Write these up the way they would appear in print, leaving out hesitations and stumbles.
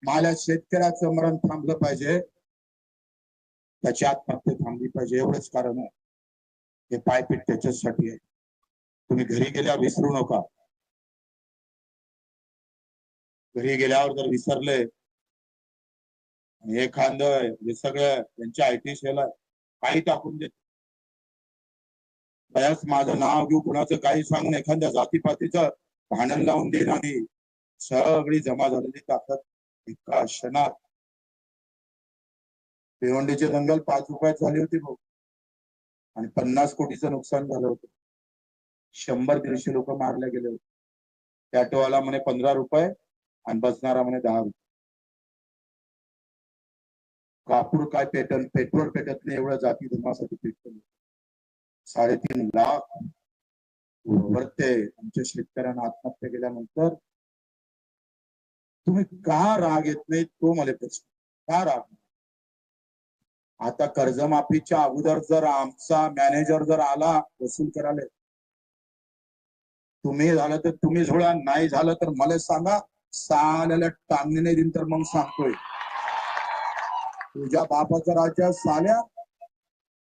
मला शेतकऱ्याचं मरण थांबलं पाहिजे, त्याची आत्महत्या थांबली पाहिजे, एवढंच कारण आहे. हे पायपीट त्याच्यासाठी आहे. तुम्ही घरी गेल्यावर विसरू नका. घरी गेल्यावर जर विसरले एखादं हे सगळं त्यांच्या आयटी सेला काही टाकून देत, बयाच माझं नाव घेऊ, कुणाचं काही सांगून एखाद्या जातीपातीचं भांडण लावून देईन आणि सगळी जमा झालेली ताकद एका क्षणात. भिवंडीचे दंगल 5 रुपयात झाली होती भाऊ, आणि 50 कोटीचं नुकसान झालं होतं. 100-150 लोक मारले गेले होते. टॅटोवाला म्हणे 15 रुपये आणि बसणारा म्हणे 10 रुपये. कापूर काय पेट्रोल पेटत नाही एवढं जाती धर्मासाठी पेटलं. 3.5 लाख वरते आमच्या शेतकऱ्यांना आत्महत्या केल्यानंतर तुम्ही का राग येत नाही, तो मला प्रश्न. का राग? आता कर्जमाफीच्या अगोदर जर आमचा मॅनेजर जर आला वसूल करायला, तुम्ही झालं तर तुम्ही झोळा, नाही झालं तर मला सांगा, साल्याला टांगणे नाही दिन तर मग सांगतोय, तुझ्या बापाचं राज्य साल्या,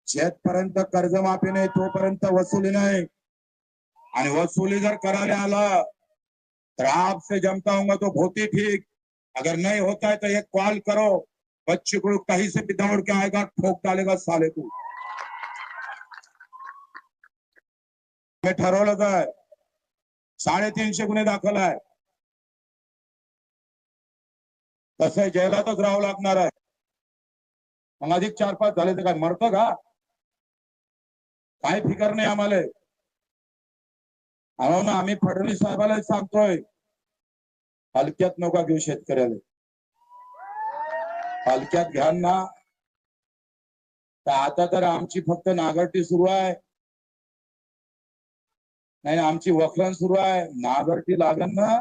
जेथपर्यंत कर्जमाफी नाही तोपर्यंत वसुली नाही. आणि वसूली जर करायला आला तर आपसे जमता होगा तो बहुत ही ठीक, अगर नहीं होता है तो एक कॉल करो, बच्चे को कहीं से भी दौड़ के आएगा, ठोक डालेगा साले को. हे ठरवलं आहे. 350 गुन्हे दाखल आहे. तसं जेलातच राहावं लागणार आहे. मग अधिक 4-5 झाले तर काय मरतं का? काय फिकर नाही आम्हाला. ना आम्ही फडणवीस साहेबाला सांगतोय, हलक्यात नका घेऊ शेतकऱ्याला. हलक्यात घ्या ना तर आता तर आमची फक्त नागरटी सुरू आहे, नाही आमची वखरण सुरू आहे. नागरटी लागन ना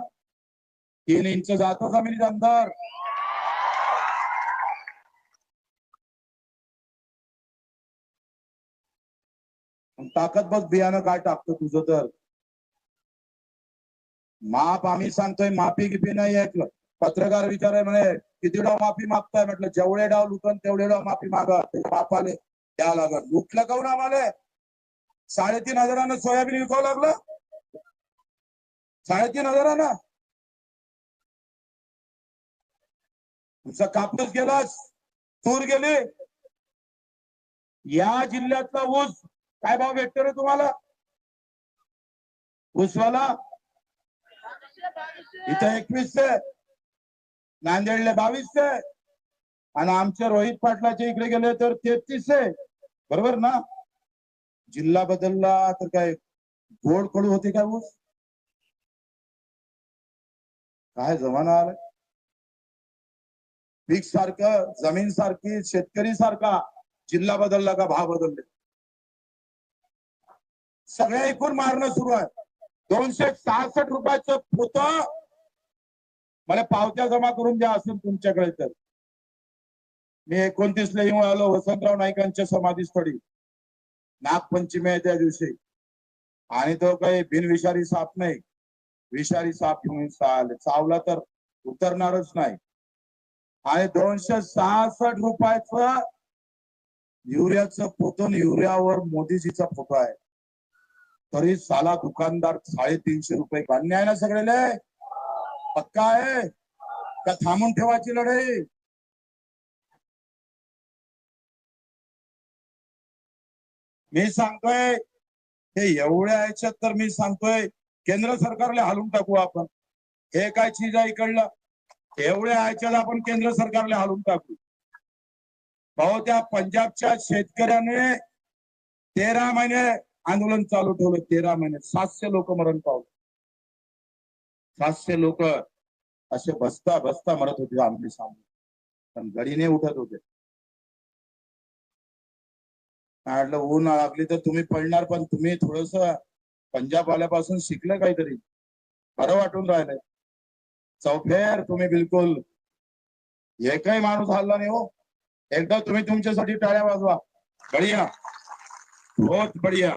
3 इंच जातो जमिनीत अंदर. ताकद बघ बियाणं काय टाकतो तुझं. तर माप आम्ही सांगतोय, माफी गिफी नाही ऐकलं. पत्रकार विचाराय म्हणे किती डाव माफी मागताय, म्हटलं जेवढे डाव लुटन तेवढे डाव माफी मागा. बापाले द्या लागल. लुटलं काऊन आम्हाला? 3,500 सोयाबीन विकावं लागलं. 3,500 तुमचा कापूस गेलास, तूर गेली. या जिल्ह्यातला ऊस काय भाव भेटतो रे तुम्हाला? ऊसवाला इथं 2100, नांदेडले 2200, आणि आमच्या रोहित पाटलाच्या इकडे गेले तर 3300. बरोबर ना? जिल्हा बदलला तर काय गोड कडू होते काय ऊस? काय जमाना आलाय. पीक सारखं, जमीन सारखी, शेतकरी सारखा, जिल्हा बदलला का भाव बदलले. सगळ्या एकूण मारणं सुरू आहे. 266 रुपयाचं पोत मला पावत्या जमा करून द्या असेल तुमच्याकडे तर. मी 29 ला येऊन आलो वसंतराव नाईकांच्या समाधीस्थळी. नागपंचमी आहे त्या दिवशी, आणि तो काही बिनविषारी साप नाही, विषारी साप घेऊन चावला तर उतरणारच नाही. आणि 266 रुपयाचं युरियाचं पोतं, युरियावर मोदीजीचा फोटो आहे, तरी साला दुकानदार 350 रुपये. मान्य आहे ना सगळेले? पक्का आहे का थांबून ठेवायची लढाई? मी सांगतोय हे एवढ्या याच्यात तर मी सांगतोय केंद्र सरकारला हालून टाकू आपण. हे काय चीज आहे इकडलं? एवढ्या याच्यात आपण केंद्र सरकारला हालून टाकू. भाऊ त्या पंजाबच्या शेतकऱ्याने 13 महिने आंदोलन चालू ठेवलं. 13 महिने 700 लोक मरण पावले. 700 लोक असे बसता बसता मरत होते आमच्या सामने, पण गडीने उठत होते. म्हटलं ऊन लागली तर तुम्ही पडणार, पण तुम्ही थोडस पंजाब वाल्यापासून शिकलं काहीतरी, बरं वाटून राहिलंय. चौफेर तुम्ही बिलकुल एकही माणूस हल्ला नाही हो. एकदा तुम्ही तुमच्यासाठी टाळ्या वाजवा. बढिया, बहुत बढिया.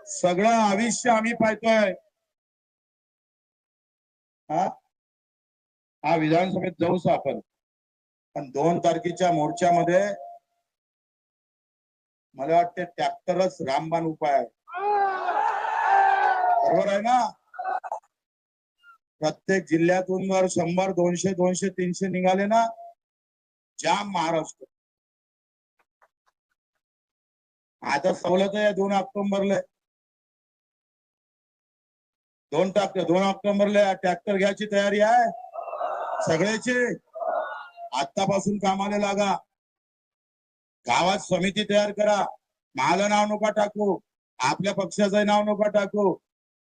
सगळं आयुष्य आम्ही पाहतोय. हा विधानसभेत जाऊच आपण, पण 2 तारखेच्या मोर्चामध्ये मला वाटते ट्रॅक्टरच रामबाण उपाय आहे. बरोबर आहे ना? प्रत्येक जिल्ह्यातून वर 100, 200, 200, 300 निघाले ना, जाम महाराष्ट्र. आता सवलत आहे 2 ऑक्टोबरला. 2 ऑक्टोबरला ट्रॅक्टर घ्यायची तयारी आहे सगळ्याची. आतापासून कामाला लागा. गावात समिती तयार करा. माझं नाव नका टाकू, आपल्या पक्षाचं नाव नका टाकू.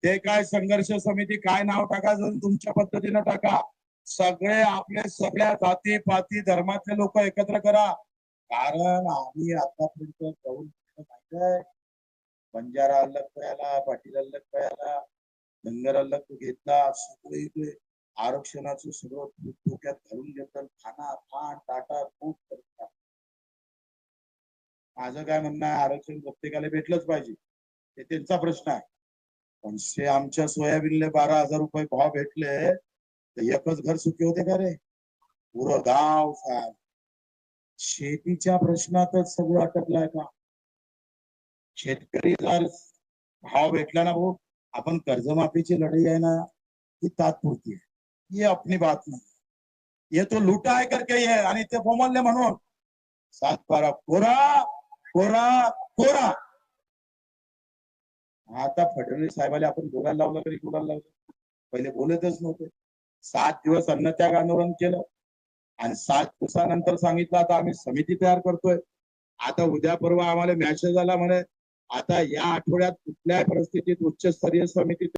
ते काय संघर्ष समिती काय नाव टाकायचं तुमच्या पद्धतीनं टाका. सगळे आपले सगळ्या जाती पाती धर्मातले लोक एकत्र करा. कारण आम्ही आतापर्यंत जाऊन माहिती, बंजारा अलग कळाला, पाटील अलग कळाला, धनगर अलग घेतला, सगळे आरक्षणाचं सगळं डोक्यात घालून घेतात. खाना खाण टाटा खूप करतात. माझं काय म्हणणं आहे, आरक्षण प्रत्येकाला भेटलंच पाहिजे, ते त्यांचा प्रश्न आहे. पण से आमच्या सोयाबीनले 12,000 रुपये भाव भेटले तर एकच घर सुखी होते का रे? पुरं गाव साहेब. शेतीच्या प्रश्नातच सगळं अटकलाय का? शेतकरी जर भाव भेटला ना भाऊ, आपण कर्जमाफीची लढाई आहे ना, ही तात्पुरती आहे. ये अपनी बात नाही, ये तो लुटा है करके ये, आणि ते बोमलले म्हणून 7-12 कोरा कोरा कोरा. आता फडणवीस साहेबाला आपण बोलायला लावलं तरी बोलायला लावलं, पहिले बोलतच नव्हते. 7 दिवस अन्नत्याग आंदोलन केलं आणि 7 दिवसानंतर सांगितलं आता आम्ही समिती तयार करतोय. आता उद्या परवा आम्हाला मॅसेज आला म्हणे आता या आठवड्यात कुठल्याही परिस्थितीत उच्चस्तरीय समिती